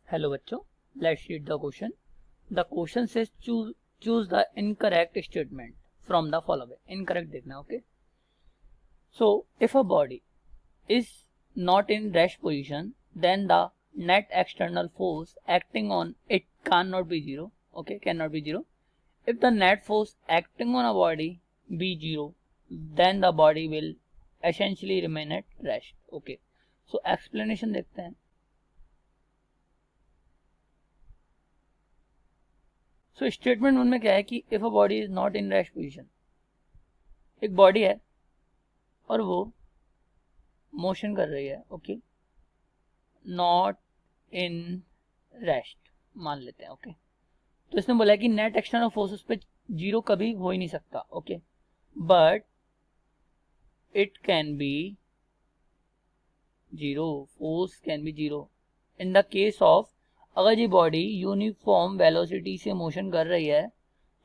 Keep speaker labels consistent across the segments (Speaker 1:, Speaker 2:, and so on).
Speaker 1: Hello बच्चों, let's read the question. The question says choose the incorrect statement from the following. Incorrect देखना. Okay, so if a body is not in rest position, then the net external force acting on it cannot be zero. Okay, cannot be zero. If the net force acting on a body be zero, then the body will essentially remain at rest. Okay, so explanation देखते हैं. So statement 1 में क्या है कि if a body is not in rest position, एक body है और वो मोशन कर रही है. ओके, नॉट इन रेस्ट मान लेते हैं. ओके, तो इसने बोला है कि नेट एक्सटर्नल फोर्स उस पर जीरो कभी हो ही नहीं सकता. Okay, but it can be zero, force can be zero in the case of, अगर ये बॉडी यूनिफॉर्म वेलोसिटी से मोशन कर रही है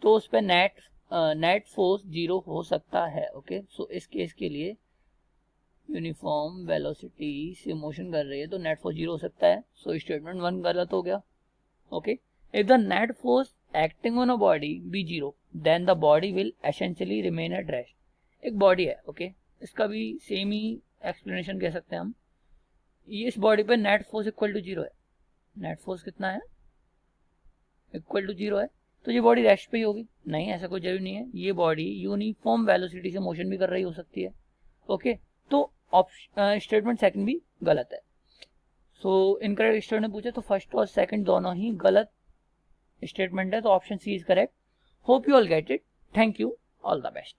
Speaker 1: तो उस पर नेट फोर्स जीरो हो सकता है. ओके, सो इस केस के लिए यूनिफॉर्म वेलोसिटी से मोशन कर रही है तो नेट फोर्स जीरो हो सकता है. सो स्टेटमेंट 1 गलत हो गया. Okay, if the net force acting on a body be zero, then the body will essentially remain at rest. एक बॉडी है. ओके, इसका भी सेम ही एक्सप्लेनेशन कह सकते हैं हम. ये इस बॉडी पे net force equal to zero है. नेट फोर्स कितना है? इक्वल टू जीरो है. तो ये बॉडी रेस्ट पे ही होगी? नहीं, ऐसा कोई जरूरी नहीं है. ये बॉडी यूनिफॉर्म वेलोसिटी से मोशन भी कर रही हो सकती है. ओके, तो स्टेटमेंट सेकंड भी गलत है. सो इनकरेक्ट स्टेटमेंट ने पूछा तो फर्स्ट और सेकंड दोनों ही गलत स्टेटमेंट है, तो option C is correct. Hope you all get it. Thank you. All the best.